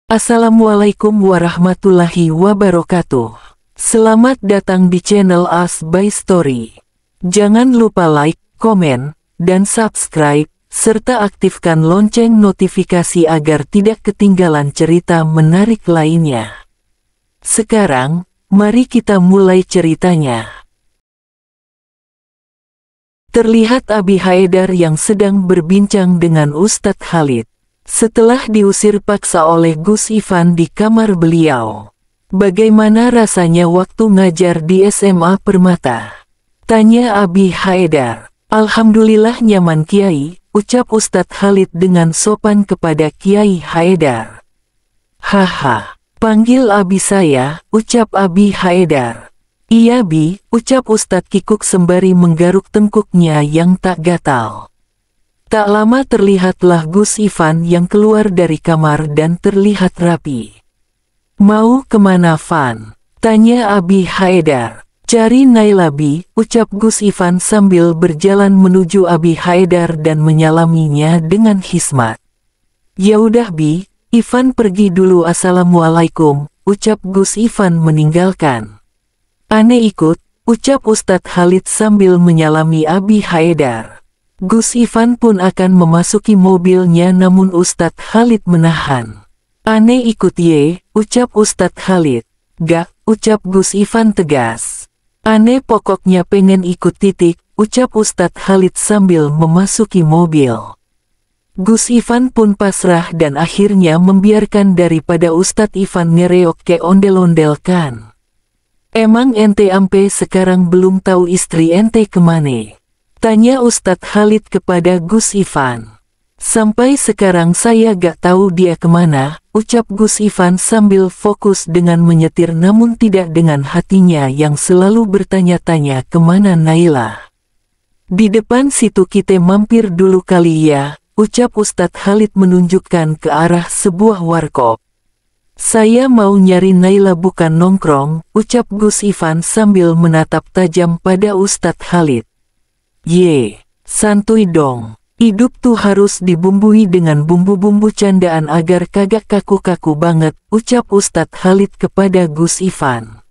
Assalamualaikum warahmatullahi wabarakatuh. Selamat datang di channel Us by Story. Jangan lupa like, komen, dan subscribe, serta aktifkan lonceng notifikasi agar tidak ketinggalan cerita menarik lainnya. Sekarang, mari kita mulai ceritanya. Terlihat Abi Haedar yang sedang berbincang dengan Ustadz Khalid. Setelah diusir paksa oleh Gus Ivan di kamar beliau. Bagaimana rasanya waktu ngajar di SMA Permata? Tanya Abi Haedar. Alhamdulillah nyaman Kiai, ucap Ustadz Khalid dengan sopan kepada Kiai Haedar. Haha, panggil Abi saya, ucap Abi Haedar. Iya Bi, ucap Ustadz Kikuk sembari menggaruk tengkuknya yang tak gatal. Tak lama terlihatlah Gus Ivan yang keluar dari kamar dan terlihat rapi. Mau kemana Van? Tanya Abi Haedar. Cari Naila Bi, ucap Gus Ivan sambil berjalan menuju Abi Haedar dan menyalaminya dengan hikmat. Ya udah Bi, Ivan pergi dulu. Assalamualaikum, ucap Gus Ivan meninggalkan. Ane ikut, ucap Ustadz Khalid sambil menyalami Abi Haedar. Gus Ivan pun akan memasuki mobilnya namun Ustadz Khalid menahan. Ane ikut ye, ucap Ustadz Khalid. Gak, ucap Gus Ivan tegas. Ane pokoknya pengen ikut titik, ucap Ustadz Khalid sambil memasuki mobil. Gus Ivan pun pasrah dan akhirnya membiarkan daripada Ustadz Ivan ngereok ke ondel-ondelkan. Emang ente ampe sekarang belum tahu istri ente kemana? Tanya Ustadz Khalid kepada Gus Ivan. Sampai sekarang saya gak tahu dia kemana, ucap Gus Ivan sambil fokus dengan menyetir namun tidak dengan hatinya yang selalu bertanya-tanya kemana Naila. Di depan situ kita mampir dulu kali ya, ucap Ustadz Khalid menunjukkan ke arah sebuah warkop. Saya mau nyari Naila bukan nongkrong, ucap Gus Ivan sambil menatap tajam pada Ustadz Khalid. Ye, santuy dong. Hidup tuh harus dibumbui dengan bumbu-bumbu candaan agar kagak kaku-kaku banget, ucap Ustadz Khalid kepada Gus Ivan.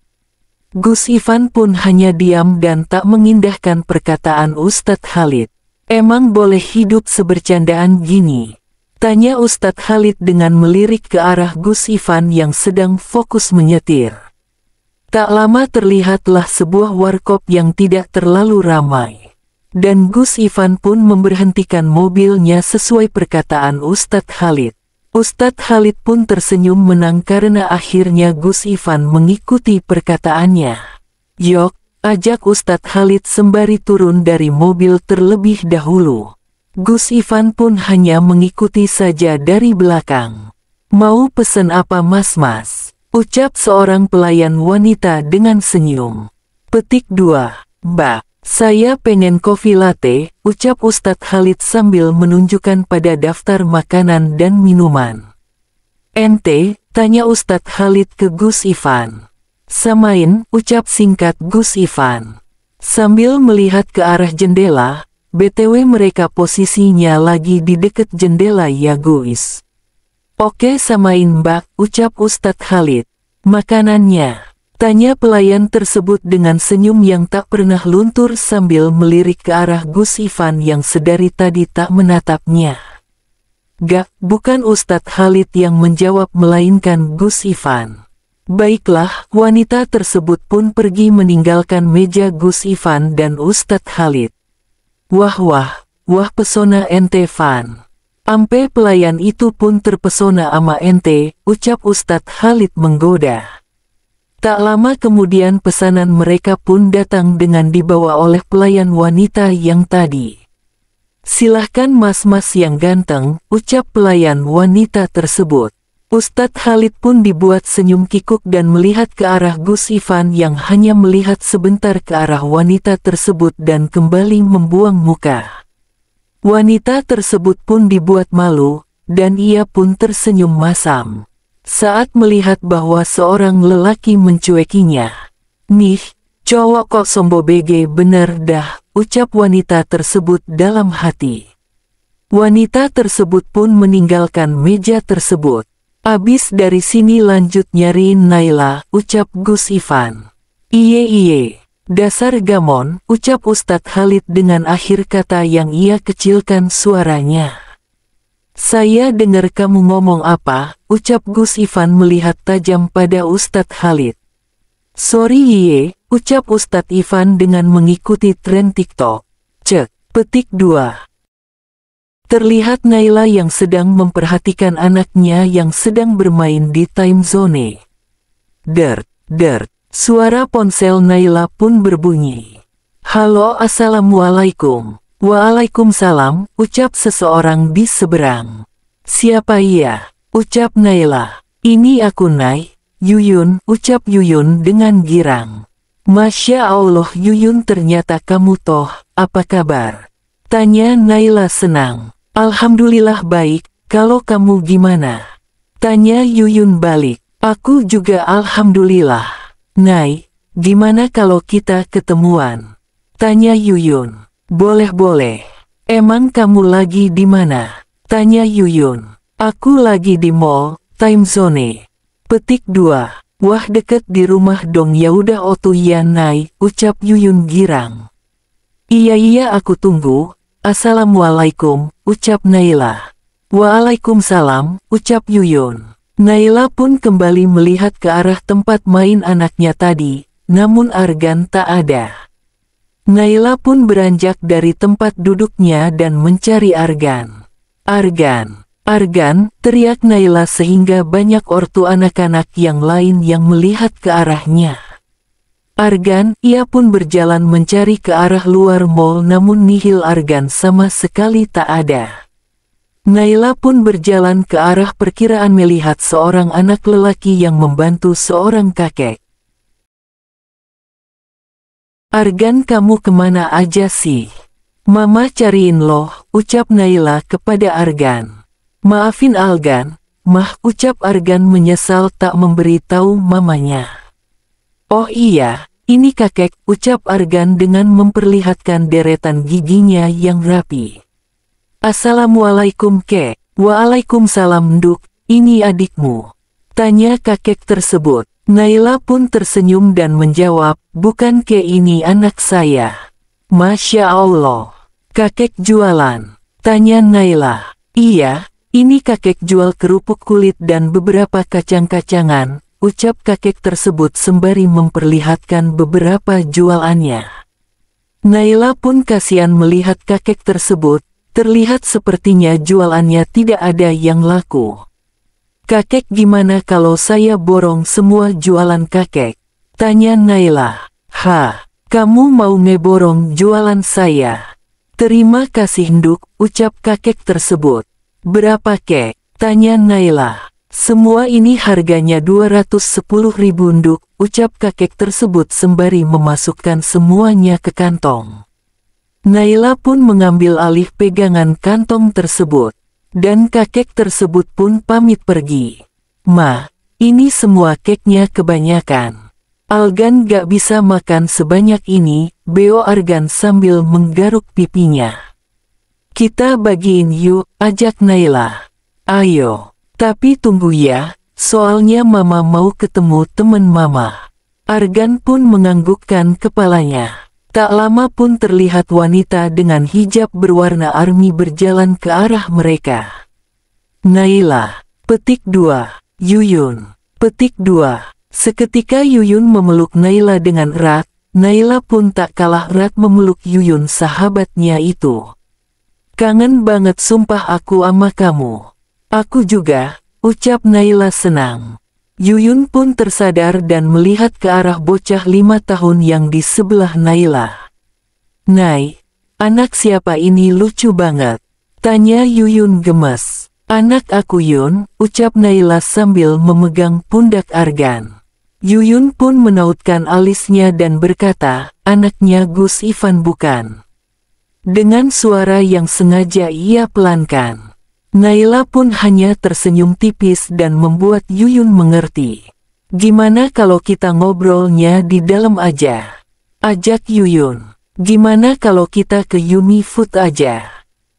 Gus Ivan pun hanya diam dan tak mengindahkan perkataan Ustadz Khalid. Emang boleh hidup sebercandaan gini? Tanya Ustadz Khalid dengan melirik ke arah Gus Ivan yang sedang fokus menyetir. Tak lama terlihatlah sebuah warkop yang tidak terlalu ramai. Dan Gus Ivan pun memberhentikan mobilnya sesuai perkataan Ustadz Khalid. Ustadz Khalid pun tersenyum menang karena akhirnya Gus Ivan mengikuti perkataannya. Yok, ajak Ustadz Khalid sembari turun dari mobil terlebih dahulu. Gus Ivan pun hanya mengikuti saja dari belakang. Mau pesen apa mas? Ucap seorang pelayan wanita dengan senyum. Petik 2, Mbak. Saya pengen kopi latte, ucap Ustadz Khalid sambil menunjukkan pada daftar makanan dan minuman. Ente, tanya Ustadz Khalid ke Gus Ivan. Samain, ucap singkat Gus Ivan. Sambil melihat ke arah jendela, BTW mereka posisinya lagi di dekat jendela ya guys. Oke samain mbak, ucap Ustadz Khalid. Makanannya. Tanya pelayan tersebut dengan senyum yang tak pernah luntur sambil melirik ke arah Gus Ivan yang sedari tadi tak menatapnya. Gak, bukan Ustadz Khalid yang menjawab melainkan Gus Ivan. Baiklah, wanita tersebut pun pergi meninggalkan meja Gus Ivan dan Ustadz Khalid. Wah pesona ente Van. Ampe pelayan itu pun terpesona ama ente, ucap Ustadz Khalid menggoda. Tak lama kemudian pesanan mereka pun datang dengan dibawa oleh pelayan wanita yang tadi. Silahkan mas-mas yang ganteng, ucap pelayan wanita tersebut. Ustadz Khalid pun dibuat senyum kikuk dan melihat ke arah Gus Ivan yang hanya melihat sebentar ke arah wanita tersebut dan kembali membuang muka. Wanita tersebut pun dibuat malu, dan ia pun tersenyum masam. Saat melihat bahwa seorang lelaki mencuekinya. Nih, cowok kok sombo bege bener dah, ucap wanita tersebut dalam hati. Wanita tersebut pun meninggalkan meja tersebut. Abis dari sini lanjut nyariin Naila, ucap Gus Ivan. Iye, dasar gamon, ucap Ustadz Khalid dengan akhir kata yang ia kecilkan suaranya. Saya dengar kamu ngomong apa, ucap Gus Ivan melihat tajam pada Ustadz Khalid. Sorry Iye, ucap Ustadz Ivan dengan mengikuti tren TikTok. Cek, petik 2. Terlihat Naila yang sedang memperhatikan anaknya yang sedang bermain di time zone. Dert, suara ponsel Naila pun berbunyi. Halo, assalamualaikum. Waalaikumsalam, ucap seseorang di seberang. Siapa ia? Ucap Naila. Ini aku Nay, Yuyun, ucap Yuyun dengan girang. Masya Allah Yuyun, ternyata kamu toh, apa kabar? Tanya Naila senang. Alhamdulillah baik, kalau kamu gimana? Tanya Yuyun balik. Aku juga alhamdulillah. Nay, gimana kalau kita ketemuan? Tanya Yuyun. Boleh. Emang kamu lagi di mana? Tanya Yuyun. Aku lagi di mall, time zone. Petik 2. Wah, deket di rumah dong. Yaudah otu ya Nay, ucap Yuyun girang. Iya aku tunggu. Assalamualaikum, ucap Naila. Waalaikumsalam, ucap Yuyun. Naila pun kembali melihat ke arah tempat main anaknya tadi, namun Argan tak ada. Naila pun beranjak dari tempat duduknya dan mencari Argan. Argan, teriak Naila sehingga banyak ortu anak-anak yang lain yang melihat ke arahnya. Argan, ia pun berjalan mencari ke arah luar mall namun nihil Argan sama sekali tak ada. Naila pun berjalan ke arah perkiraan melihat seorang anak lelaki yang membantu seorang kakek. Argan, kamu kemana aja sih? Mama cariin loh, ucap Naila kepada Argan. Maafin Argan, Mah, ucap Argan menyesal tak memberitahu mamanya. Oh iya, ini kakek, ucap Argan dengan memperlihatkan deretan giginya yang rapi. Assalamualaikum kek. Waalaikumsalam nduk, ini adikmu. Tanya kakek tersebut. Naila pun tersenyum dan menjawab, bukan kek, ini anak saya. Masya Allah. Kakek jualan. Tanya Naila. Iya, ini kakek jual kerupuk kulit dan beberapa kacang-kacangan, ucap kakek tersebut sembari memperlihatkan beberapa jualannya. Naila pun kasihan melihat kakek tersebut, terlihat sepertinya jualannya tidak ada yang laku. Kakek, gimana kalau saya borong semua jualan kakek? Tanya Naila. Kamu mau ngeborong jualan saya? Terima kasih nduk, ucap kakek tersebut. Berapa kek? Tanya Naila. Semua ini harganya 210.000 nduk, ucap kakek tersebut sembari memasukkan semuanya ke kantong. Naila pun mengambil alih pegangan kantong tersebut, dan kakek tersebut pun pamit pergi. Ma, ini semua keknya kebanyakan. Argan gak bisa makan sebanyak ini, beo Argan sambil menggaruk pipinya. Kita bagiin yuk, ajak Naila. Ayo. Tapi tunggu ya, soalnya mama mau ketemu teman mama. Argan pun menganggukkan kepalanya. Tak lama pun terlihat wanita dengan hijab berwarna army berjalan ke arah mereka. Naila. Petik 2. Yuyun. Petik 2. Seketika Yuyun memeluk Naila dengan erat. Naila pun tak kalah erat memeluk Yuyun, sahabatnya itu. Kangen banget sumpah aku sama kamu. Aku juga, ucap Naila senang. Yuyun pun tersadar dan melihat ke arah bocah 5 tahun yang di sebelah Naila. Nay, anak siapa ini, lucu banget. Tanya Yuyun gemes. Anak aku Yun, ucap Naila sambil memegang pundak Argan. Yuyun pun menautkan alisnya dan berkata, anaknya Gus Ivan bukan? Dengan suara yang sengaja ia pelankan. Naila pun hanya tersenyum tipis dan membuat Yuyun mengerti. Gimana kalau kita ngobrolnya di dalam aja? Ajak Yuyun. Gimana kalau kita ke Yumi Food aja?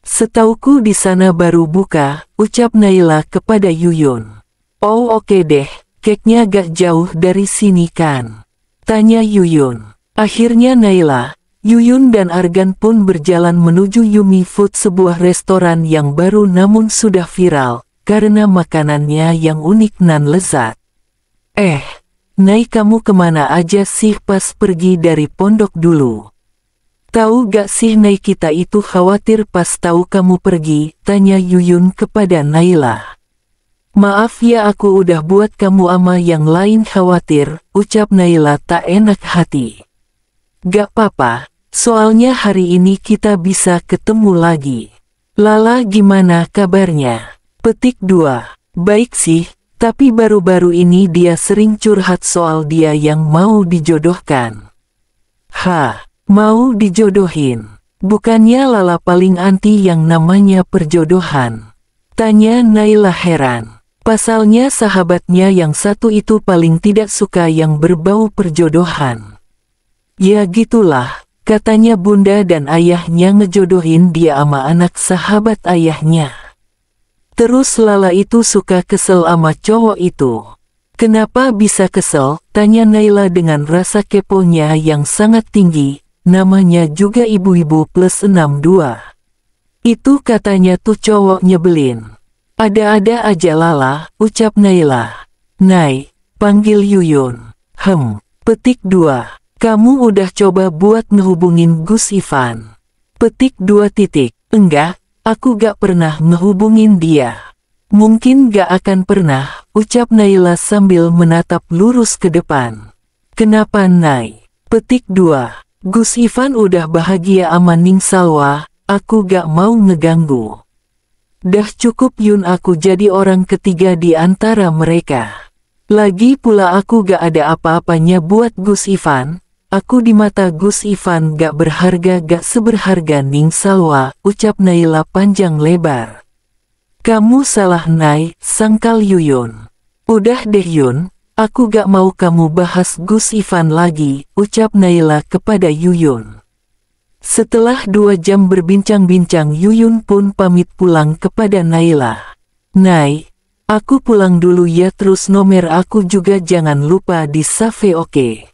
Setauku di sana baru buka, ucap Naila kepada Yuyun. Oh oke deh, keknya gak jauh dari sini kan? Tanya Yuyun. Akhirnya Naila, Yuyun dan Argan pun berjalan menuju Yumi Food, sebuah restoran yang baru namun sudah viral karena makanannya yang unik dan lezat. Nay, kamu kemana aja sih pas pergi dari pondok dulu? Tahu gak sih Nay, kita itu khawatir pas tahu kamu pergi, tanya Yuyun kepada Naila. Maaf ya, aku udah buat kamu ama yang lain khawatir, ucap Naila tak enak hati. Gak apa-apa, soalnya hari ini kita bisa ketemu lagi. Lala gimana kabarnya? Petik 2. Baik sih, tapi baru-baru ini dia sering curhat soal dia yang mau dijodohkan. Mau dijodohin? Bukannya Lala paling anti yang namanya perjodohan? Tanya Naila heran. Pasalnya sahabatnya yang satu itu paling tidak suka yang berbau perjodohan. Ya gitulah, katanya bunda dan ayahnya ngejodohin dia sama anak sahabat ayahnya. Terus Lala itu suka kesel sama cowok itu. Kenapa bisa kesel? Tanya Naila dengan rasa keponya yang sangat tinggi. Namanya juga ibu-ibu plus 62. Itu katanya tuh cowok nyebelin. Ada-ada aja Lala, ucap Naila. Nay, panggil Yuyun. Petik 2. Kamu udah coba buat ngehubungin Gus Ivan? Petik 2. Enggak, aku gak pernah ngehubungin dia. Mungkin gak akan pernah, ucap Naila sambil menatap lurus ke depan. Kenapa Nay? Petik 2. Gus Ivan udah bahagia sama Ning Salwa, aku gak mau ngeganggu. Dah cukup Yun, aku jadi orang ketiga di antara mereka. Lagi pula aku gak ada apa-apanya buat Gus Ivan. Aku di mata Gus Ivan gak berharga, gak seberharga Ning Salwa, ucap Naila panjang lebar. Kamu salah Nay, sangkal Yuyun. Udah deh Yun, aku gak mau kamu bahas Gus Ivan lagi, ucap Naila kepada Yuyun. Setelah 2 jam berbincang-bincang, Yuyun pun pamit pulang kepada Naila. Nay, aku pulang dulu ya, terus nomor aku juga jangan lupa di save oke?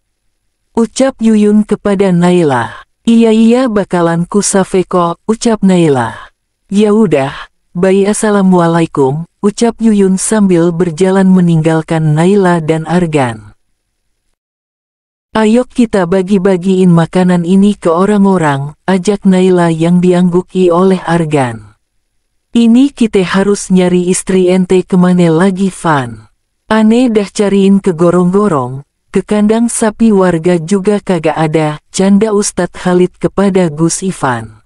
Ucap Yuyun kepada Naila. Iya bakalan ku save kok, ucap Naila. Ya udah, bye, assalamualaikum, ucap Yuyun sambil berjalan meninggalkan Naila dan Argan. Ayo kita bagi-bagiin makanan ini ke orang-orang, ajak Naila yang diangguki oleh Argan. Ini kita harus nyari istri ente kemana lagi Van? Aneh dah cariin ke gorong-gorong, ke kandang sapi warga juga kagak ada, canda Ustadz Khalid kepada Gus Ivan.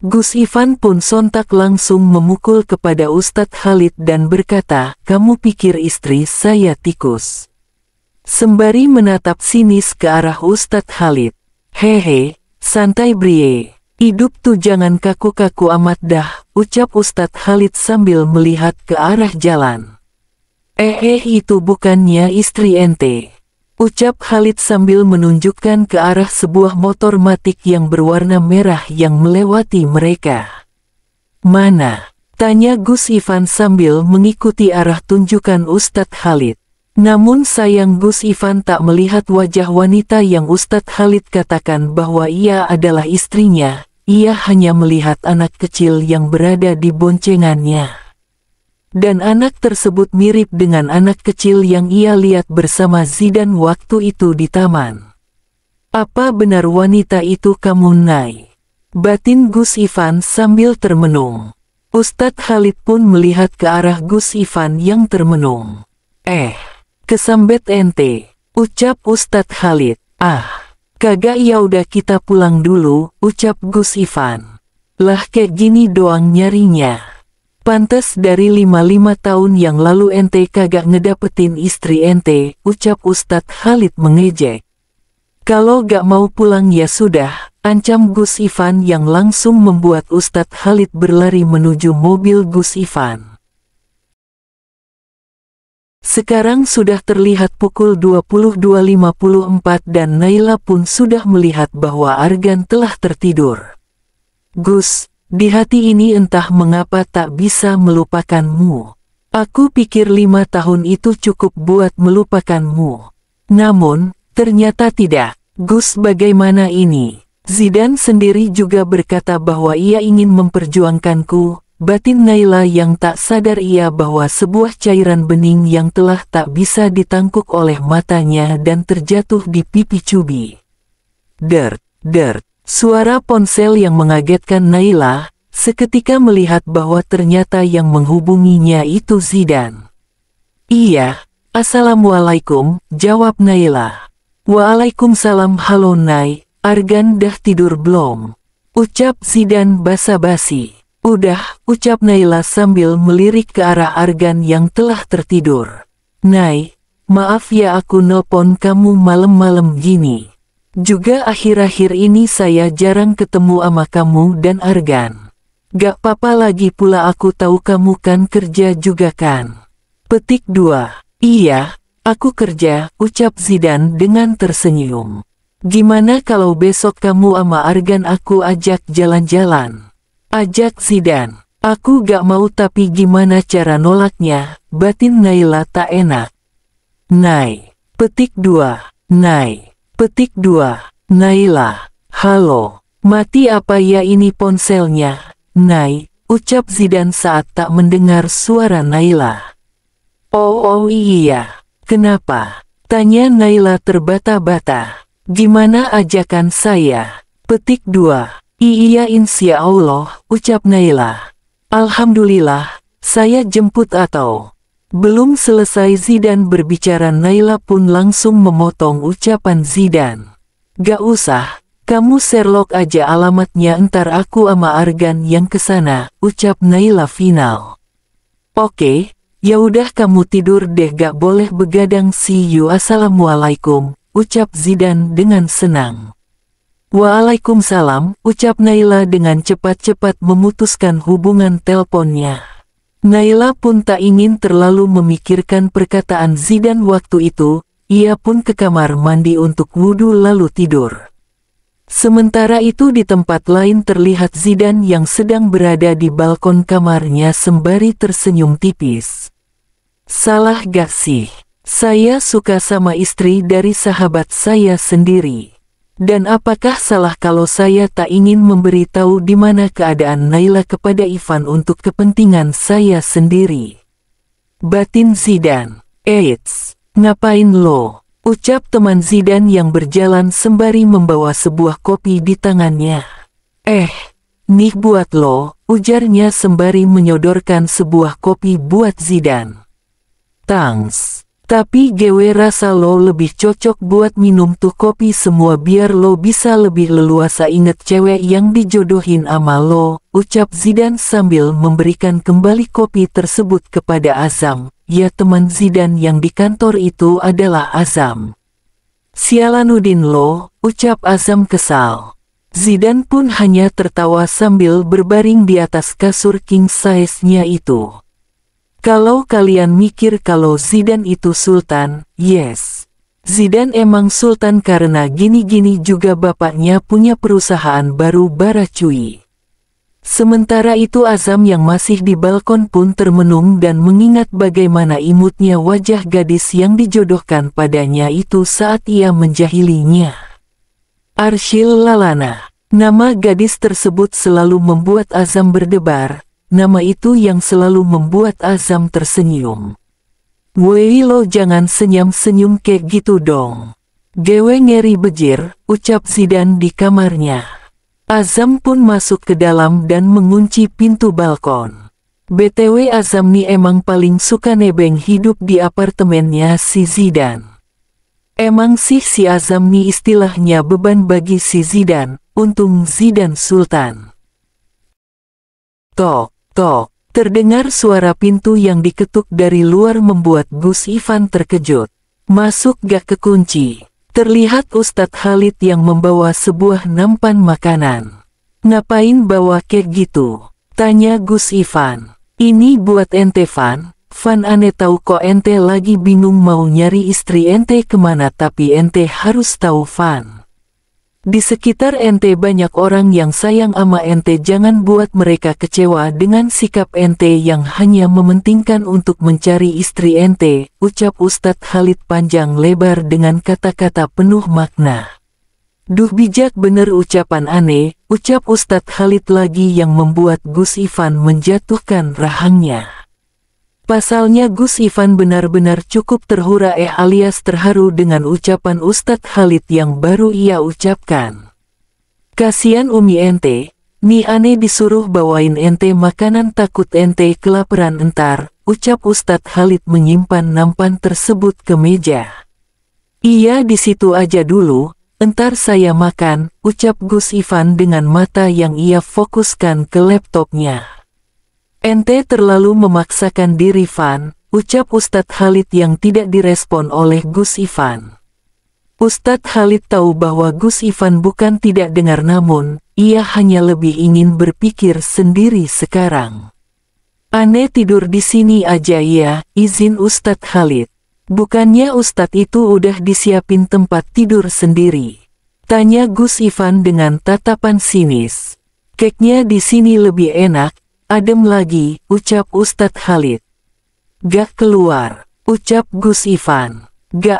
Gus Ivan pun sontak langsung memukul kepada Ustadz Khalid dan berkata, kamu pikir istri saya tikus? Sembari menatap sinis ke arah Ustadz Khalid. Hehe, santai brie. Hidup tuh jangan kaku-kaku amat dah, ucap Ustadz Khalid sambil melihat ke arah jalan. Itu bukannya istri ente, ucap Khalid sambil menunjukkan ke arah sebuah motor matic yang berwarna merah yang melewati mereka. Mana? Tanya Gus Ivan sambil mengikuti arah tunjukan Ustadz Khalid. Namun sayang Gus Ivan tak melihat wajah wanita yang Ustadz Khalid katakan bahwa ia adalah istrinya, ia hanya melihat anak kecil yang berada di boncengannya. Dan anak tersebut mirip dengan anak kecil yang ia lihat bersama Zidan waktu itu di taman. Apa benar wanita itu kamu Nay? Batin Gus Ivan sambil termenung. Ustadz Khalid pun melihat ke arah Gus Ivan yang termenung. Kesambet ente, ucap Ustadz Khalid. Kagak, ya udah kita pulang dulu, ucap Gus Ivan. Lah kayak gini doang nyarinya. Pantes dari 5 tahun yang lalu ente kagak ngedapetin istri ente, ucap Ustadz Khalid mengejek. Kalau gak mau pulang ya sudah, ancam Gus Ivan yang langsung membuat Ustadz Khalid berlari menuju mobil Gus Ivan. Sekarang sudah terlihat pukul 22.54 dan Naila pun sudah melihat bahwa Argan telah tertidur. Gus, di hati ini entah mengapa tak bisa melupakanmu. Aku pikir 5 tahun itu cukup buat melupakanmu. Namun, ternyata tidak. Gus, bagaimana ini? Zidane sendiri juga berkata bahwa ia ingin memperjuangkanku. Batin Naila yang tak sadar ia bahwa sebuah cairan bening yang telah tak bisa ditangkuk oleh matanya dan terjatuh di pipi Cubi. Dert, dert. Suara ponsel yang mengagetkan Naila, seketika melihat bahwa ternyata yang menghubunginya itu Zidane. Iya, assalamualaikum, jawab Naila. Waalaikumsalam. Halo Nay, Argan dah tidur belum? Ucap Zidane basa-basi. Udah, ucap Naila sambil melirik ke arah Argan yang telah tertidur. Nay, maaf ya aku nelpon kamu malam-malam gini. Juga akhir-akhir ini saya jarang ketemu sama kamu dan Argan. Gak apa-apa, lagi pula aku tahu kamu kan kerja juga kan? Petik 2. Iya, aku kerja, ucap Zidane dengan tersenyum. Gimana kalau besok kamu sama Argan aku ajak jalan-jalan? Ajak Zidane. Aku gak mau, tapi gimana cara nolaknya? Batin Naila tak enak. Nay. Petik 2. Nay. Petik 2. Naila. Halo. Mati apa ya ini ponselnya? Nay, ucap Zidane saat tak mendengar suara Naila. Oh iya. Kenapa? Tanya Naila terbata-bata. Gimana ajakan saya? Petik 2. Iya insya Allah, ucap Naila. Alhamdulillah, saya jemput atau... Belum selesai Zidane berbicara, Naila pun langsung memotong ucapan Zidane. Gak usah, kamu Sherlock aja alamatnya, ntar aku sama Argan yang kesana, ucap Naila final. Oke, yaudah kamu tidur deh, gak boleh begadang, see you, assalamualaikum, ucap Zidane dengan senang. Waalaikumsalam, ucap Naila dengan cepat-cepat memutuskan hubungan teleponnya. Naila pun tak ingin terlalu memikirkan perkataan Zidane waktu itu, ia pun ke kamar mandi untuk wudhu lalu tidur. Sementara itu di tempat lain terlihat Zidane yang sedang berada di balkon kamarnya sembari tersenyum tipis. Salah gak sih? Saya suka sama istri dari sahabat saya sendiri. Dan apakah salah kalau saya tak ingin memberitahu di mana keadaan Naila kepada Ivan untuk kepentingan saya sendiri? Batin Zidane. Eits, ngapain lo? Ucap teman Zidane yang berjalan sembari membawa sebuah kopi di tangannya. Nih buat lo, ujarnya sembari menyodorkan sebuah kopi buat Zidane. Thanks. Tapi gue rasa lo lebih cocok buat minum tuh kopi semua biar lo bisa lebih leluasa inget cewek yang dijodohin sama lo, ucap Zidane sambil memberikan kembali kopi tersebut kepada Azam. Ya, teman Zidane yang di kantor itu adalah Azam. Sialanuddin lo, ucap Azam kesal. Zidane pun hanya tertawa sambil berbaring di atas kasur king size-nya itu. Kalau kalian mikir kalau Zidane itu sultan, yes. Zidane emang sultan karena gini-gini juga bapaknya punya perusahaan baru bara cuy. Sementara itu Azam yang masih di balkon pun termenung dan mengingat bagaimana imutnya wajah gadis yang dijodohkan padanya itu saat ia menjahilinya. Arshil Lalana. Nama gadis tersebut selalu membuat Azam berdebar. Nama itu yang selalu membuat Azam tersenyum. Woi lo jangan senyum-senyum kayak gitu dong. Gue ngeri bejir, ucap Zidane di kamarnya. Azam pun masuk ke dalam dan mengunci pintu balkon. BTW Azam nih emang paling suka nebeng hidup di apartemennya si Zidane. Emang sih si Azam nih istilahnya beban bagi si Zidane, untung Zidane sultan. Tok. Tok, terdengar suara pintu yang diketuk dari luar membuat Gus Ivan terkejut. Masuk gak kekunci. Terlihat Ustadz Khalid yang membawa sebuah nampan makanan. Ngapain bawa kek gitu? Tanya Gus Ivan. Ini buat ente Van. Van, ane tahu kok ente lagi bingung mau nyari istri ente kemana, tapi ente harus tahu Van. Di sekitar ente banyak orang yang sayang ama ente, jangan buat mereka kecewa dengan sikap ente yang hanya mementingkan untuk mencari istri ente, ucap Ustadz Khalid panjang lebar dengan kata-kata penuh makna. Duh bijak bener ucapan aneh, ucap Ustadz Khalid lagi yang membuat Gus Ivan menjatuhkan rahangnya. Pasalnya Gus Ivan benar-benar cukup terhura alias terharu dengan ucapan Ustadz Khalid yang baru ia ucapkan. Kasian Umi ente, nih aneh disuruh bawain ente makanan takut ente kelaparan entar, ucap Ustadz Khalid menyimpan nampan tersebut ke meja. Iya di situ aja dulu, entar saya makan, ucap Gus Ivan dengan mata yang ia fokuskan ke laptopnya. Ente terlalu memaksakan diri Van, ucap Ustadz Khalid yang tidak direspon oleh Gus Ivan. Ustadz Khalid tahu bahwa Gus Ivan bukan tidak dengar namun, ia hanya lebih ingin berpikir sendiri sekarang. Aneh tidur di sini aja ya, izin Ustadz Khalid. Bukannya Ustadz itu udah disiapin tempat tidur sendiri? Tanya Gus Ivan dengan tatapan sinis. Keknya di sini lebih enak. Adem lagi, ucap Ustadz Khalid. Gak keluar, ucap Gus Ivan. Gak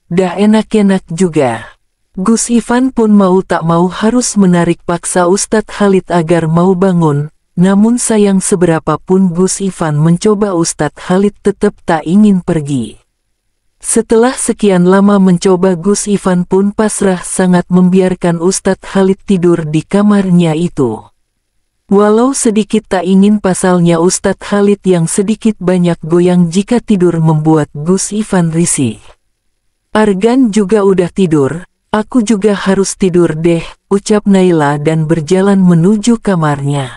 dah enak-enak juga. Gus Ivan pun mau tak mau harus menarik paksa Ustadz Khalid agar mau bangun, namun sayang seberapapun Gus Ivan mencoba Ustadz Khalid tetap tak ingin pergi. Setelah sekian lama mencoba Gus Ivan pun pasrah sangat membiarkan Ustadz Khalid tidur di kamarnya itu. Walau sedikit tak ingin pasalnya Ustadz Khalid yang sedikit banyak goyang jika tidur membuat Gus Ivan risih. Argan juga udah tidur, aku juga harus tidur deh, ucap Naila dan berjalan menuju kamarnya.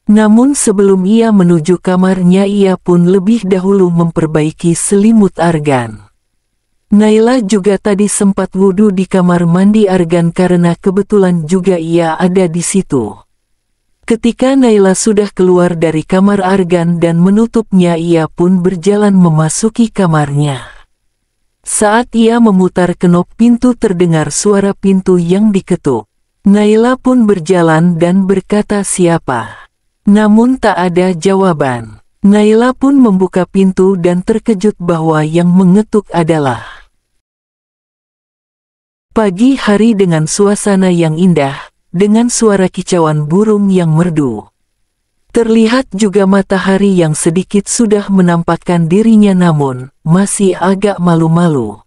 Namun sebelum ia menuju kamarnya ia pun lebih dahulu memperbaiki selimut Argan. Naila juga tadi sempat wudhu di kamar mandi Argan karena kebetulan juga ia ada di situ. Ketika Naila sudah keluar dari kamar Argan dan menutupnya ia pun berjalan memasuki kamarnya. Saat ia memutar kenop pintu terdengar suara pintu yang diketuk. Naila pun berjalan dan berkata siapa. Namun tak ada jawaban. Naila pun membuka pintu dan terkejut bahwa yang mengetuk adalah pagi hari dengan suasana yang indah. Dengan suara kicauan burung yang merdu. Terlihat juga matahari yang sedikit sudah menampakkan dirinya namun, masih agak malu-malu.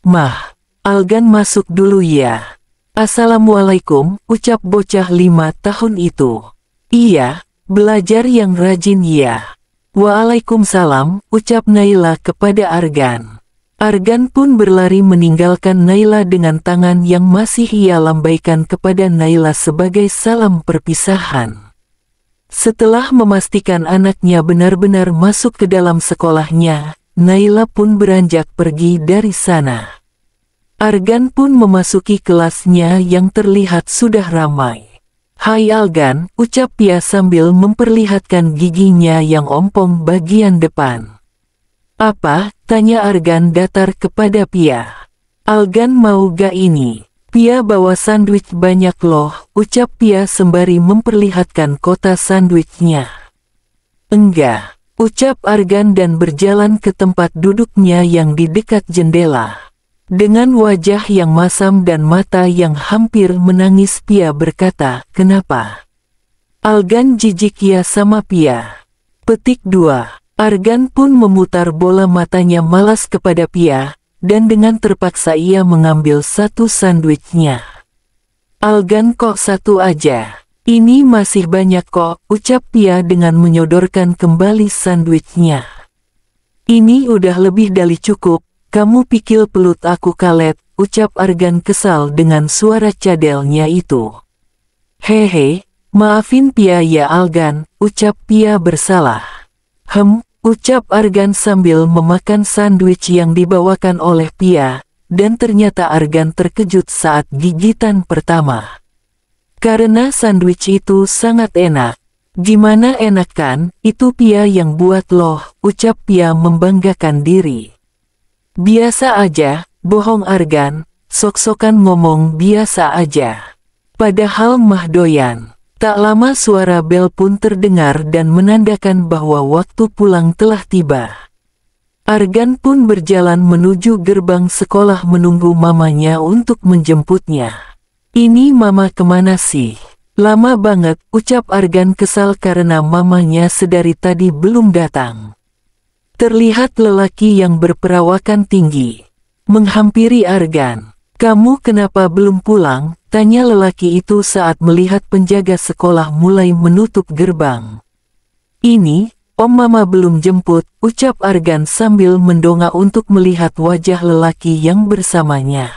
Mah, Algan masuk dulu ya. Assalamualaikum, ucap bocah 5 tahun itu. Iya, belajar yang rajin ya. Waalaikumsalam, ucap Naila kepada Argan. Argan pun berlari meninggalkan Naila dengan tangan yang masih ia lambaikan kepada Naila sebagai salam perpisahan. Setelah memastikan anaknya benar-benar masuk ke dalam sekolahnya, Naila pun beranjak pergi dari sana. Argan pun memasuki kelasnya yang terlihat sudah ramai. Hai Algan, ucap Pia sambil memperlihatkan giginya yang ompong bagian depan. Apa? Tanya Argan datar kepada Pia. Algan mau gak ini? Pia bawa sandwich banyak loh, ucap Pia sembari memperlihatkan kotak sandwichnya. Enggak, ucap Argan dan berjalan ke tempat duduknya yang di dekat jendela. Dengan wajah yang masam dan mata yang hampir menangis Pia berkata, kenapa? Algan jijik ya sama Pia. Petik 2. Argan pun memutar bola matanya malas kepada Pia, dan dengan terpaksa ia mengambil satu sandwichnya. Algan kok satu aja? Ini masih banyak kok, ucap Pia dengan menyodorkan kembali sandwichnya. Ini udah lebih dari cukup, kamu pikir pelut aku kalet, ucap Argan kesal dengan suara cadelnya itu. Hehe, maafin Pia ya Algan, ucap Pia bersalah. Ucap Argan sambil memakan sandwich yang dibawakan oleh Pia, dan ternyata Argan terkejut saat gigitan pertama. Karena sandwich itu sangat enak. Gimana enak kan, itu Pia yang buat loh, ucap Pia membanggakan diri. Biasa aja, bohong Argan, sok-sokan ngomong biasa aja. Padahal mah doyan. Tak lama suara bel pun terdengar dan menandakan bahwa waktu pulang telah tiba. Argan pun berjalan menuju gerbang sekolah menunggu mamanya untuk menjemputnya. Ini mama kemana sih? Lama banget, ucap Argan kesal karena mamanya sedari tadi belum datang. Terlihat lelaki yang berperawakan tinggi menghampiri Argan. Kamu kenapa belum pulang? Tanya lelaki itu saat melihat penjaga sekolah mulai menutup gerbang. Ini, Om Mama belum jemput, ucap Argan sambil mendongak untuk melihat wajah lelaki yang bersamanya.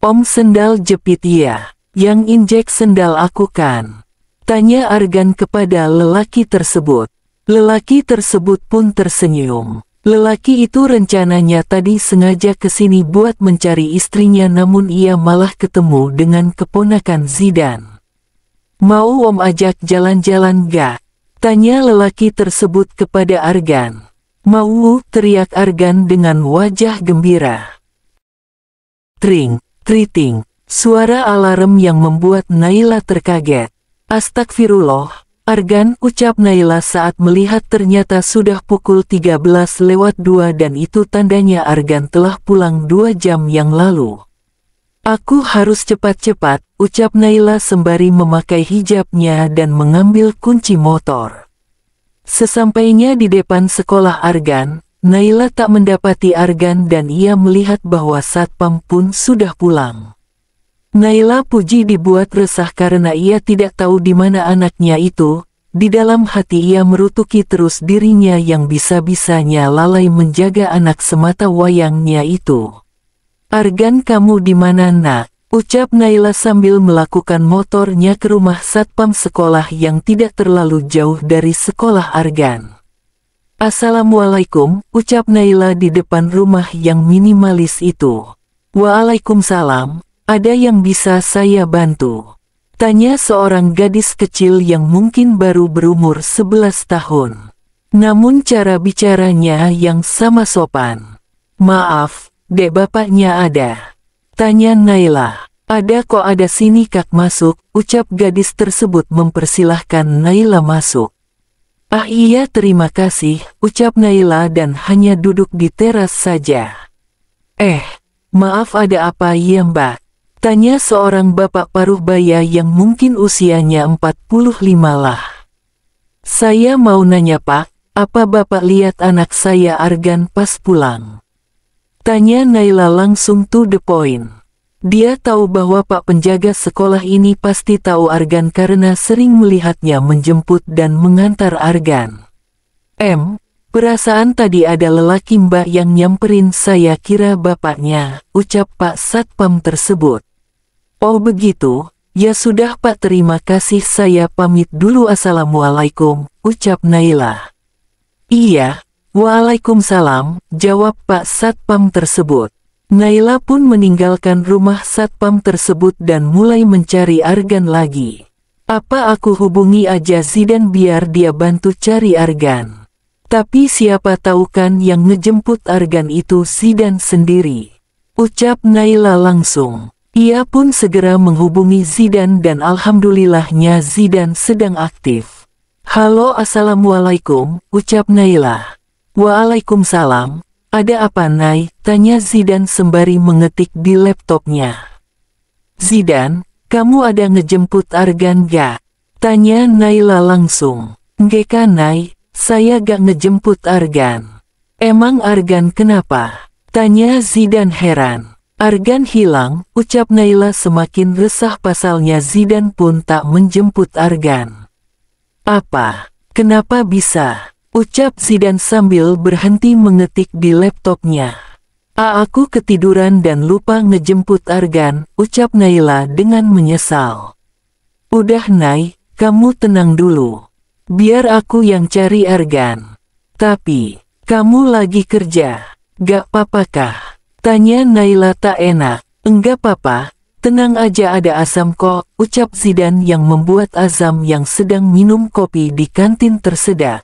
Om sendal jepit ya, yang injek sendal aku kan? Tanya Argan kepada lelaki tersebut. Lelaki tersebut pun tersenyum. Lelaki itu rencananya tadi sengaja kesini buat mencari istrinya namun ia malah ketemu dengan keponakan Zidan. Mau Om ajak jalan-jalan gak? Tanya lelaki tersebut kepada Argan. Mau, teriak Argan dengan wajah gembira. Tring, triting, suara alarm yang membuat Naila terkaget. Astagfirullah. Argan, ucap Naila saat melihat ternyata sudah pukul 13:02 dan itu tandanya Argan telah pulang 2 jam yang lalu. Aku harus cepat-cepat, ucap Naila sembari memakai hijabnya dan mengambil kunci motor. Sesampainya di depan sekolah Argan, Naila tak mendapati Argan dan ia melihat bahwa satpam pun sudah pulang. Naila puji dibuat resah karena ia tidak tahu di mana anaknya itu. Di dalam hati ia merutuki terus dirinya yang bisa-bisanya lalai menjaga anak semata wayangnya itu. Argan, kamu di mana nak? Ucap Naila sambil melakukan motornya ke rumah satpam sekolah yang tidak terlalu jauh dari sekolah Argan. Assalamualaikum, ucap Naila di depan rumah yang minimalis itu. Waalaikumsalam. Ada yang bisa saya bantu? Tanya seorang gadis kecil yang mungkin baru berumur 11 tahun. Namun cara bicaranya yang sama sopan. Maaf, dek, bapaknya ada. Tanya Naila. Ada kok, ada, sini kak, masuk, ucap gadis tersebut mempersilahkan Naila masuk. Ah iya, terima kasih, ucap Naila dan hanya duduk di teras saja. Maaf, ada apa ya mbak? Tanya seorang bapak paruh baya yang mungkin usianya 45 lah. Saya mau nanya pak, apa bapak lihat anak saya Argan pas pulang? Tanya Naila langsung to the point. Dia tahu bahwa pak penjaga sekolah ini pasti tahu Argan karena sering melihatnya menjemput dan mengantar Argan. Perasaan tadi ada lelaki mbak yang nyamperin, saya kira bapaknya, ucap Pak Satpam tersebut. Oh begitu, ya sudah pak, terima kasih, saya pamit dulu, assalamualaikum, ucap Naila. Iya, waalaikumsalam, jawab Pak Satpam tersebut. Naila pun meninggalkan rumah Satpam tersebut dan mulai mencari Argan lagi. Apa aku hubungi aja Zidan biar dia bantu cari Argan? Tapi siapa tahu kan yang ngejemput Argan itu Zidan sendiri, ucap Naila langsung. Ia pun segera menghubungi Zidan dan alhamdulillahnya Zidan sedang aktif. Halo, assalamualaikum, ucap Naila. Waalaikumsalam, ada apa Nay? Tanya Zidan sembari mengetik di laptopnya. Zidan, kamu ada ngejemput Argan gak? Tanya Naila langsung. Nggak kan Nay, saya gak ngejemput Argan. Emang Argan kenapa? Tanya Zidan heran. Argan hilang, ucap Naila semakin resah pasalnya Zidan pun tak menjemput Argan. Apa? Kenapa bisa? Ucap Zidan sambil berhenti mengetik di laptopnya. Aku ketiduran dan lupa ngejemput Argan, ucap Naila dengan menyesal. Udah Nay, kamu tenang dulu. Biar aku yang cari Argan. Tapi, kamu lagi kerja, gak apa-apa kah? Tanya Naila tak enak. Enggak apa-apa, tenang aja, ada asam kok, ucap Zidan yang membuat Azam yang sedang minum kopi di kantin tersedak.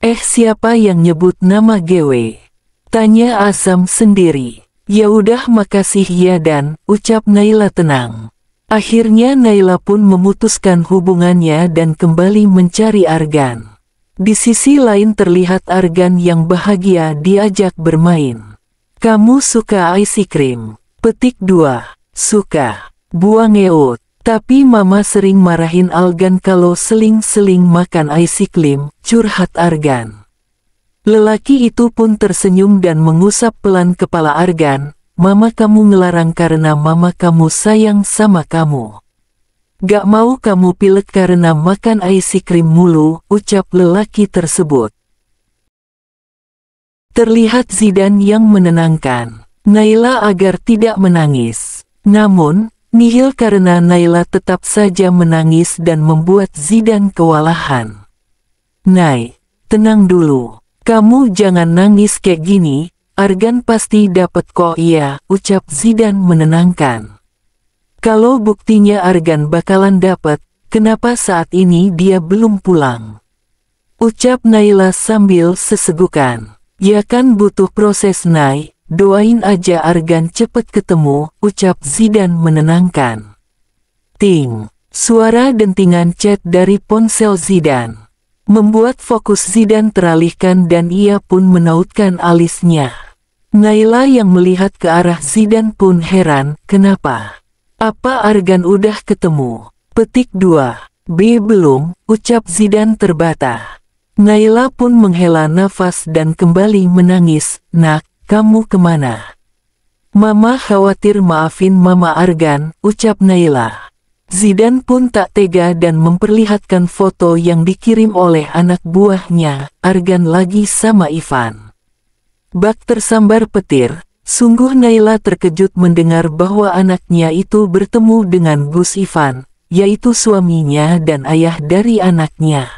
Siapa yang nyebut nama GW? Tanya Azam sendiri. Ya udah makasih ya dan, ucap Naila tenang. Akhirnya Naila pun memutuskan hubungannya dan kembali mencari Argan. Di sisi lain terlihat Argan yang bahagia diajak bermain. Kamu suka ice cream? Petik 2. Suka. Buang ngeut. Tapi mama sering marahin Argan kalau seling-seling makan ice cream, curhat Argan. Lelaki itu pun tersenyum dan mengusap pelan kepala Argan. Mama kamu ngelarang karena mama kamu sayang sama kamu. Gak mau kamu pilek karena makan ice cream mulu, ucap lelaki tersebut. Terlihat Zidan yang menenangkan Naila agar tidak menangis. Namun, nihil karena Naila tetap saja menangis dan membuat Zidan kewalahan. Nay, tenang dulu. Kamu jangan nangis kayak gini, Argan pasti dapat kok. Iya, ucap Zidan menenangkan. Kalau buktinya Argan bakalan dapat, kenapa saat ini dia belum pulang? Ucap Naila sambil sesegukan. Ya kan butuh proses Nay, doain aja Argan cepet ketemu, ucap Zidan menenangkan. Ting, suara dentingan chat dari ponsel Zidan membuat fokus Zidan teralihkan dan ia pun menautkan alisnya. Naila yang melihat ke arah Zidan pun heran, kenapa? Apa Argan udah ketemu? Petik 2. B belum, ucap Zidan terbata. Naila pun menghela nafas dan kembali menangis. Nak, kamu kemana? Mama khawatir maafin Mama Argan, ucap Naila. Zidan pun tak tega dan memperlihatkan foto yang dikirim oleh anak buahnya, Argan lagi sama Ivan. Bak tersambar petir, sungguh Naila terkejut mendengar bahwa anaknya itu bertemu dengan Gus Ivan, yaitu suaminya dan ayah dari anaknya.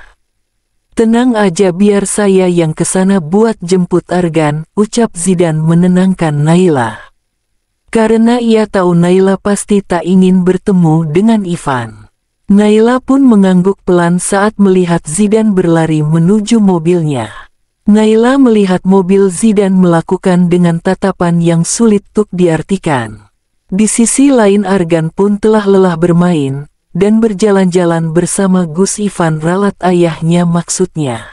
Tenang aja biar saya yang kesana buat jemput Argan, ucap Zidan menenangkan Naila. Karena ia tahu Naila pasti tak ingin bertemu dengan Ivan. Naila pun mengangguk pelan saat melihat Zidan berlari menuju mobilnya. Naila melihat mobil Zidan melakukan dengan tatapan yang sulit untuk diartikan. Di sisi lain Argan pun telah lelah bermain, dan berjalan-jalan bersama Gus Ivan ralat ayahnya maksudnya.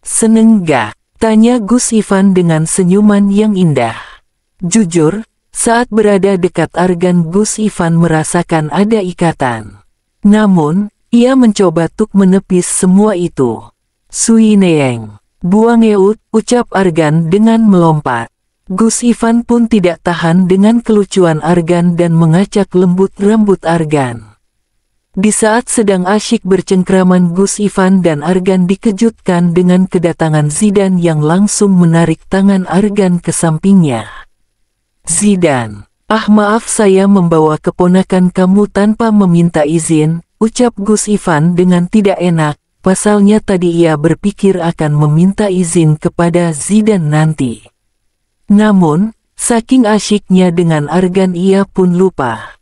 Seneng gak? Tanya Gus Ivan dengan senyuman yang indah. Jujur, saat berada dekat Argan Gus Ivan merasakan ada ikatan. Namun, ia mencoba untuk menepis semua itu. Sui Neeng, buang eut, ucap Argan dengan melompat. Gus Ivan pun tidak tahan dengan kelucuan Argan dan mengacak lembut rambut Argan. Di saat sedang asyik bercengkraman Gus Ivan dan Argan dikejutkan dengan kedatangan Zidan yang langsung menarik tangan Argan ke sampingnya. Zidan, maaf saya membawa keponakan kamu tanpa meminta izin, ucap Gus Ivan dengan tidak enak, pasalnya tadi ia berpikir akan meminta izin kepada Zidan nanti. Namun, saking asyiknya dengan Argan ia pun lupa.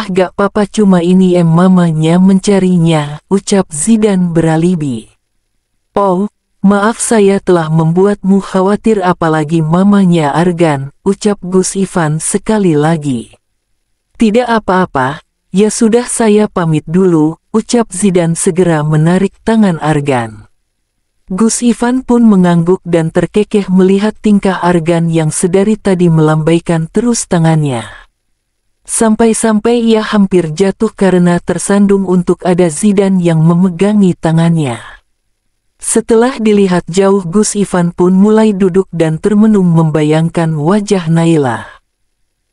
Gak apa-apa cuma ini mamanya mencarinya, ucap Zidan beralibi. Oh, maaf saya telah membuatmu khawatir apalagi mamanya Argan, ucap Gus Ivan sekali lagi. Tidak apa-apa, ya sudah saya pamit dulu, ucap Zidan segera menarik tangan Argan. Gus Ivan pun mengangguk dan terkekeh melihat tingkah Argan yang sedari tadi melambaikan terus tangannya. Sampai-sampai ia hampir jatuh karena tersandung untuk ada Zidan yang memegangi tangannya. Setelah dilihat jauh Gus Ivan pun mulai duduk dan termenung membayangkan wajah Naila.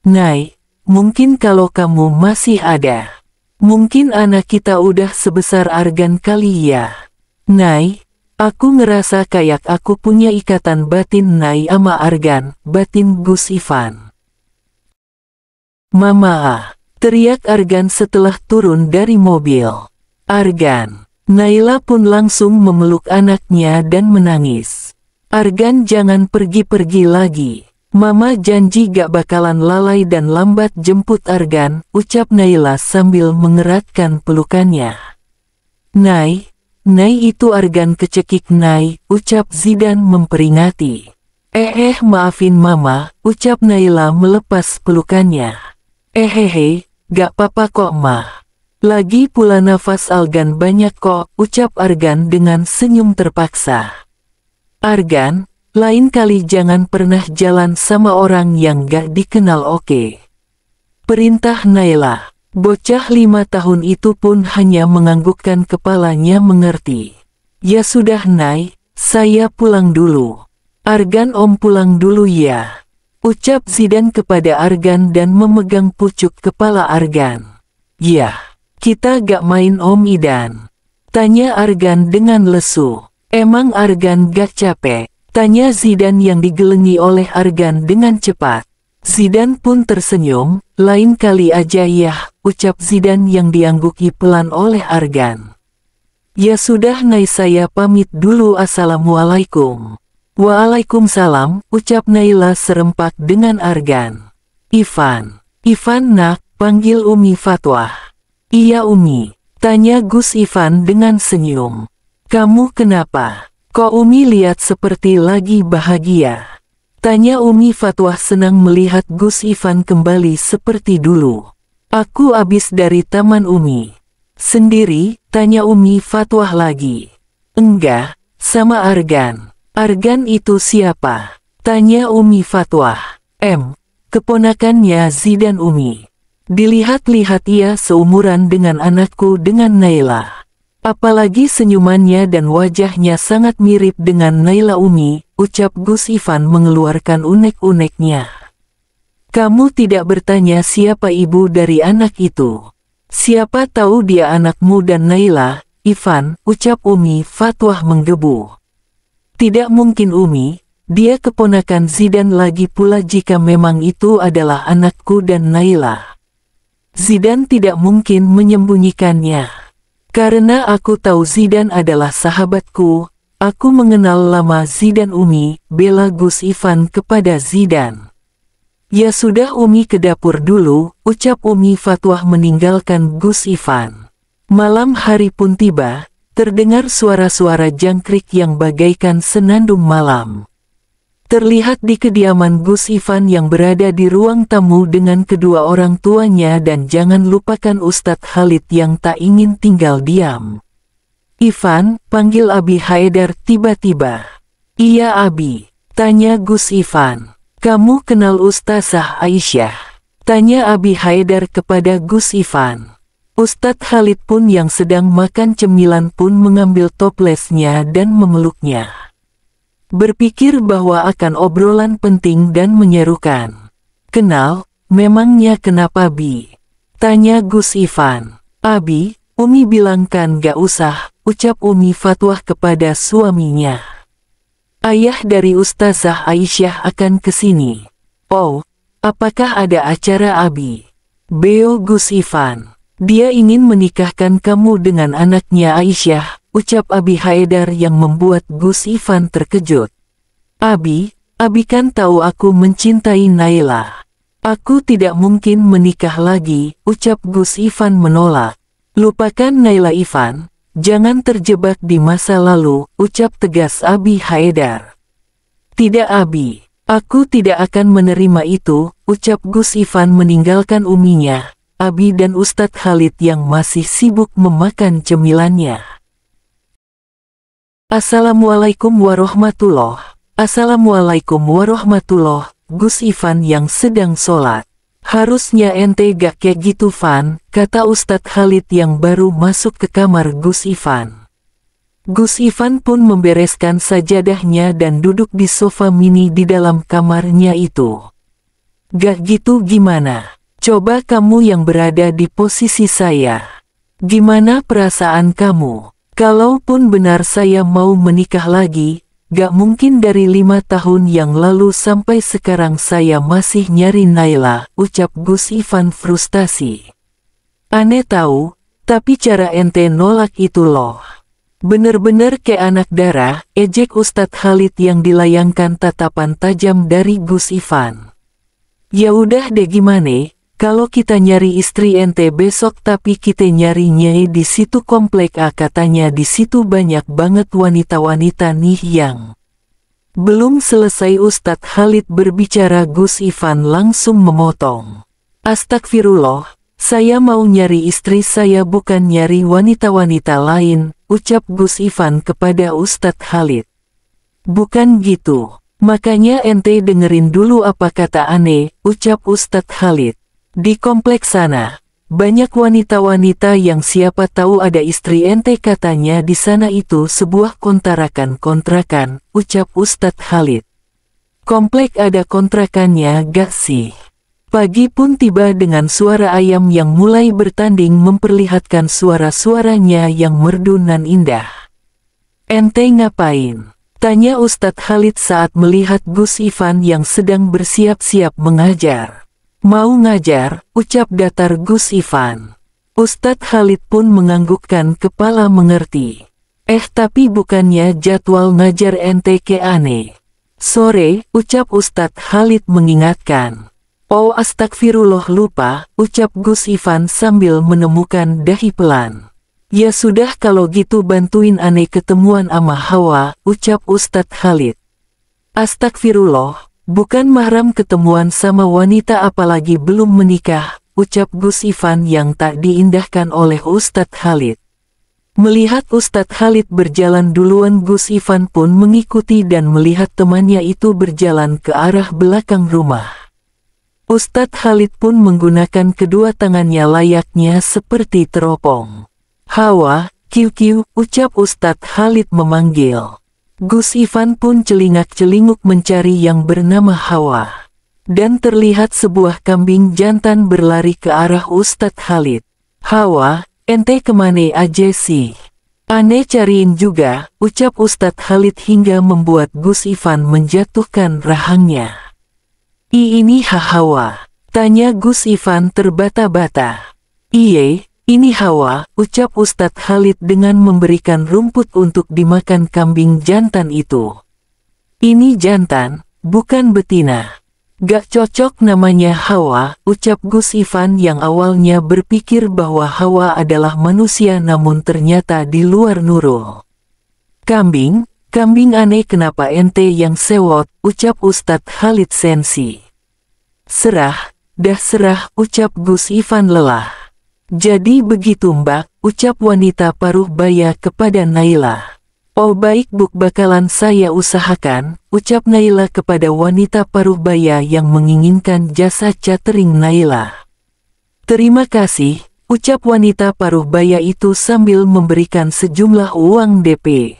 Nay, mungkin kalau kamu masih ada. Mungkin anak kita udah sebesar Argan kali ya. Nay, aku ngerasa kayak aku punya ikatan batin Nay sama Argan, batin Gus Ivan. Mama, teriak Argan setelah turun dari mobil. Argan. Naila pun langsung memeluk anaknya dan menangis. Argan jangan pergi-pergi lagi. Mama janji gak bakalan lalai dan lambat jemput Argan, ucap Naila sambil mengeratkan pelukannya. Nay itu Argan kecekik Nay, ucap Zidan memperingati. Maafin mama, ucap Naila melepas pelukannya. Gak apa-apa kok ma. Lagi pula nafas Argan banyak kok, ucap Argan dengan senyum terpaksa. Argan, lain kali jangan pernah jalan sama orang yang gak dikenal oke? Perintah Naila. Bocah 5 tahun itu pun hanya menganggukkan kepalanya mengerti. Ya sudah Nay, saya pulang dulu. Argan om pulang dulu ya. Ucap Zidan kepada Argan dan memegang pucuk kepala Argan. Ya, kita gak main om Idan? Tanya Argan dengan lesu. Emang Argan gak capek? Tanya Zidan yang digelengi oleh Argan dengan cepat. Zidan pun tersenyum, lain kali aja ya, ucap Zidan yang diangguki pelan oleh Argan. Ya sudah Nay saya pamit dulu assalamualaikum. Waalaikumsalam, ucap Naila serempak dengan Argan. Ivan nak, panggil Umi Fatwah. Iya Umi, tanya Gus Ivan dengan senyum. Kamu kenapa? Kok Umi lihat seperti lagi bahagia? Tanya Umi Fatwah senang melihat Gus Ivan kembali seperti dulu. Aku abis dari taman Umi. Sendiri, tanya Umi Fatwah lagi. Enggak, sama Argan. Argan itu siapa? Tanya Umi Fatwah. Keponakannya Zidan Umi. Dilihat-lihat ia seumuran dengan anakku dengan Naila. Apalagi senyumannya dan wajahnya sangat mirip dengan Naila Umi, ucap Gus Ivan mengeluarkan unek-uneknya. Kamu tidak bertanya siapa ibu dari anak itu? Siapa tahu dia anakmu dan Naila, Ivan, ucap Umi Fatwah menggebu. Tidak mungkin Umi, dia keponakan Zidan lagi pula jika memang itu adalah anakku dan Naila. Zidan tidak mungkin menyembunyikannya. Karena aku tahu Zidan adalah sahabatku, aku mengenal lama Zidan Umi, bela Gus Ivan kepada Zidan. Ya sudah Umi ke dapur dulu, ucap Umi Fatwah meninggalkan Gus Ivan. Malam hari pun tiba, terdengar suara-suara jangkrik yang bagaikan senandung malam. Terlihat di kediaman Gus Ivan yang berada di ruang tamu dengan kedua orang tuanya dan jangan lupakan Ustadz Khalid yang tak ingin tinggal diam. Ivan, panggil Abi Haidar tiba-tiba. Iya Abi, tanya Gus Ivan. Kamu kenal Ustazah Aisyah? Tanya Abi Haidar kepada Gus Ivan. Ustadz Khalid pun yang sedang makan cemilan pun mengambil toplesnya dan memeluknya. Berpikir bahwa akan obrolan penting dan menyerukan. Kenal, memangnya kenapa Bi? Tanya Gus Ivan. Abi, Umi bilang kan gak usah, ucap Umi Fatwah kepada suaminya. Ayah dari Ustazah Aisyah akan kesini. Oh, apakah ada acara Abi? Beo Gus Ivan. Dia ingin menikahkan kamu dengan anaknya Aisyah, ucap Abi Haidar yang membuat Gus Ivan terkejut. Abi kan tahu aku mencintai Naila. Aku tidak mungkin menikah lagi, ucap Gus Ivan menolak. Lupakan Naila Ivan, jangan terjebak di masa lalu, ucap tegas Abi Haidar. Tidak Abi, aku tidak akan menerima itu, ucap Gus Ivan meninggalkan uminya, Abi dan Ustadz Khalid yang masih sibuk memakan cemilannya. Assalamualaikum warahmatullahi. Gus Ivan yang sedang sholat. Harusnya ente gak kayak gitu Van, kata Ustadz Khalid yang baru masuk ke kamar Gus Ivan. Gus Ivan pun membereskan sajadahnya dan duduk di sofa mini di dalam kamarnya itu. Gak gitu gimana? Coba kamu yang berada di posisi saya. Gimana perasaan kamu? Kalaupun benar saya mau menikah lagi, gak mungkin dari 5 tahun yang lalu sampai sekarang saya masih nyari Naila, ucap Gus Ivan frustasi. Aneh tahu, tapi cara ente nolak itu loh. Bener-bener kayak anak darah, ejek Ustadz Khalid yang dilayangkan tatapan tajam dari Gus Ivan. Ya udah deh gimana? Kalau kita nyari istri ente besok tapi kita nyarinya di situ komplek katanya di situ banyak banget wanita-wanita nih yang Belum selesai Ustadz Khalid berbicara, Gus Ivan langsung memotong. Astagfirullah, saya mau nyari istri saya, bukan nyari wanita-wanita lain, ucap Gus Ivan kepada Ustadz Khalid. Bukan gitu, makanya ente dengerin dulu apa kata ane, ucap Ustadz Khalid. Di kompleks sana, banyak wanita-wanita yang siapa tahu ada istri ente, katanya di sana itu sebuah kontrakan, ucap Ustadz Khalid. Komplek ada kontrakannya gak sih? Pagi pun tiba dengan suara ayam yang mulai bertanding memperlihatkan suara-suaranya yang merdu nan indah. Ente ngapain? Tanya Ustadz Khalid saat melihat Gus Ivan yang sedang bersiap-siap mengajar. Mau ngajar, ucap datar Gus Ivan. Ustadz Khalid pun menganggukkan kepala mengerti. Tapi bukannya jadwal ngajar ente ke aneh. Sore, ucap Ustadz Khalid mengingatkan. Oh astagfirullah, lupa, ucap Gus Ivan sambil menemukan dahi pelan. Ya sudah kalau gitu bantuin aneh ketemuan ama Hawa, ucap Ustadz Khalid. Astagfirullah, bukan mahram ketemuan sama wanita apalagi belum menikah, ucap Gus Ivan yang tak diindahkan oleh Ustadz Khalid. Melihat Ustadz Khalid berjalan duluan, Gus Ivan pun mengikuti dan melihat temannya itu berjalan ke arah belakang rumah. Ustadz Khalid pun menggunakan kedua tangannya layaknya seperti teropong. Hawa, kiu-kiu, ucap Ustadz Khalid memanggil. Gus Ivan pun celingak-celinguk mencari yang bernama Hawa. Dan terlihat sebuah kambing jantan berlari ke arah Ustadz Khalid. Hawa, ente kemana aja sih? Aneh cariin juga, ucap Ustadz Khalid hingga membuat Gus Ivan menjatuhkan rahangnya. Ini Hawa? Tanya Gus Ivan terbata-bata. Iye, ini Hawa, ucap Ustadz Khalid dengan memberikan rumput untuk dimakan kambing jantan itu. Ini jantan, bukan betina. Gak cocok namanya Hawa, ucap Gus Ivan yang awalnya berpikir bahwa Hawa adalah manusia namun ternyata di luar Nurul. Kambing aneh, kenapa ente yang sewot, ucap Ustadz Khalid sensi. Dah serah, ucap Gus Ivan lelah. Jadi begitu mbak, ucap wanita paruh baya kepada Naila. Oh baik buk, bakalan saya usahakan, ucap Naila kepada wanita paruh baya yang menginginkan jasa catering Naila. Terima kasih, ucap wanita paruh baya itu sambil memberikan sejumlah uang DP.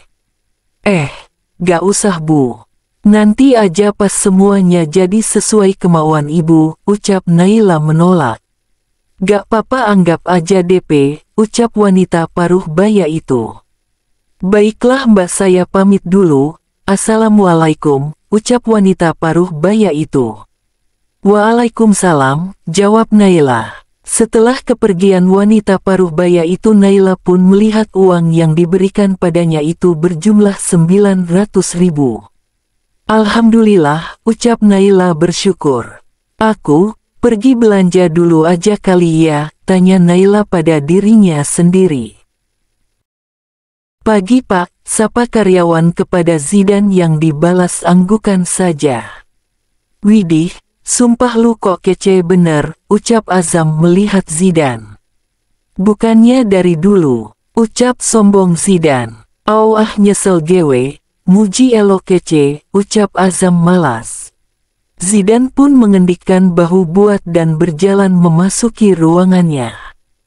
Gak usah bu. Nanti aja pas semuanya jadi sesuai kemauan ibu, ucap Naila menolak. Gak apa-apa, anggap aja DP, ucap wanita paruh baya itu. Baiklah mbak, saya pamit dulu, assalamualaikum, ucap wanita paruh baya itu. Waalaikumsalam, jawab Naila. Setelah kepergian wanita paruh baya itu, Naila pun melihat uang yang diberikan padanya itu berjumlah 900.000. Alhamdulillah, ucap Naila bersyukur. Aku pergi belanja dulu aja kali ya, tanya Naila pada dirinya sendiri. Pagi pak, sapa karyawan kepada Zidan yang dibalas anggukan saja. Widih, sumpah lu kok kece bener, ucap Azam melihat Zidan. Bukannya dari dulu, ucap sombong Zidan. Nyesel gewe. Muji elo kece, ucap Azam malas. Zidan pun mengendikkan bahu buat dan berjalan memasuki ruangannya.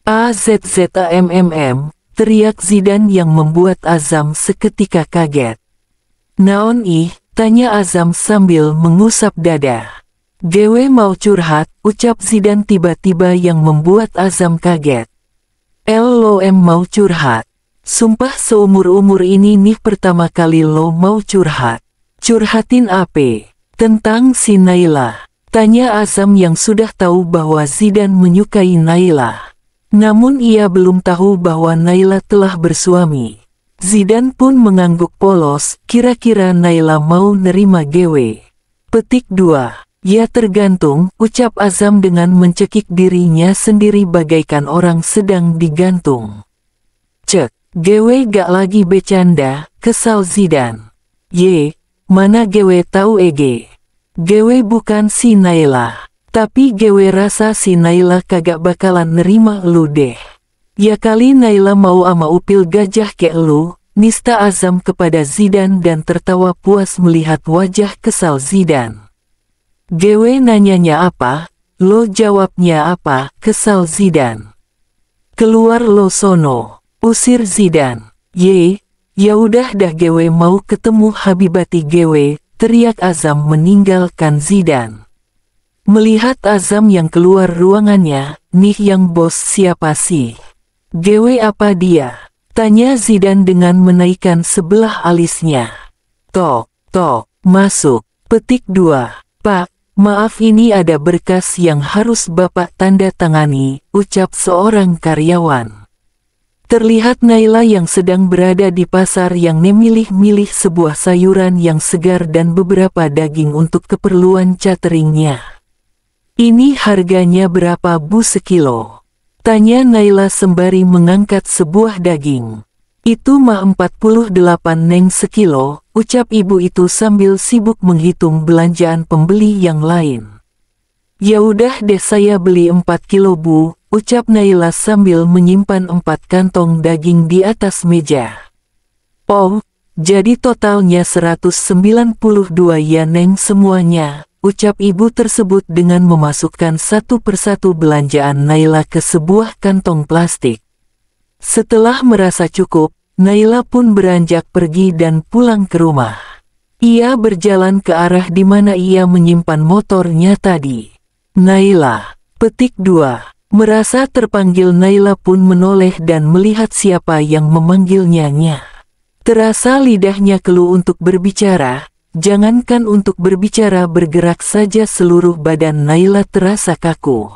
AZZAMMM, teriak Zidan yang membuat Azam seketika kaget. Naon ih, tanya Azam sambil mengusap dada. Gewe mau curhat, ucap Zidan tiba-tiba yang membuat Azam kaget. Lo mau curhat? Sumpah seumur-umur ini nih pertama kali lo mau curhat. Curhatin apa? Tentang si Naila. Tanya Azam yang sudah tahu bahwa Zidan menyukai Naila. Namun ia belum tahu bahwa Naila telah bersuami. Zidan pun mengangguk polos, kira-kira Naila mau nerima gewe. Petik 2. Ya tergantung, ucap Azam dengan mencekik dirinya sendiri bagaikan orang sedang digantung. Cek. Gewe gak lagi bercanda, kesal Zidan. mana gewe tahu ege. Gewe bukan si Naila. Tapi gewe rasa si Naila kagak bakalan nerima lu deh. Ya kali Naila mau ama upil gajah ke lu, nista azam kepada Zidan dan tertawa puas melihat wajah kesal Zidan. Gewe nanyanya apa, lo jawabnya apa, kesal Zidan. Keluar lo sono, usir Zidan. Ya udah dah gewe mau ketemu Habibati gewe, teriak Azam meninggalkan Zidan. Melihat Azam yang keluar ruangannya, nih yang bos siapa sih? Gewe apa dia? Tanya Zidan dengan menaikkan sebelah alisnya. Tok, masuk. Petik 2. Pak, maaf ini ada berkas yang harus Bapak tanda tangani, ucap seorang karyawan. Terlihat Naila yang sedang berada di pasar yang memilih-milih sebuah sayuran yang segar dan beberapa daging untuk keperluan cateringnya. Ini harganya berapa bu sekilo? Tanya Naila sembari mengangkat sebuah daging. Itu mah 48 neng sekilo, ucap ibu itu sambil sibuk menghitung belanjaan pembeli yang lain. Ya udah deh saya beli 4 kilo bu, ucap Naila sambil menyimpan 4 kantong daging di atas meja. Oh, jadi totalnya 192 ya neng semuanya, ucap ibu tersebut dengan memasukkan satu persatu belanjaan Naila ke sebuah kantong plastik. Setelah merasa cukup, Naila pun beranjak pergi dan pulang ke rumah. Ia berjalan ke arah di mana ia menyimpan motornya tadi. Naila. Petik 2. Merasa terpanggil Naila pun menoleh dan melihat siapa yang memanggilnya. Terasa lidahnya keluh untuk berbicara, jangankan untuk berbicara bergerak saja seluruh badan Naila terasa kaku.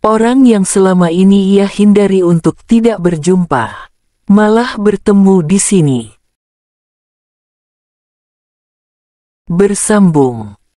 Orang yang selama ini ia hindari untuk tidak berjumpa, malah bertemu di sini. Bersambung.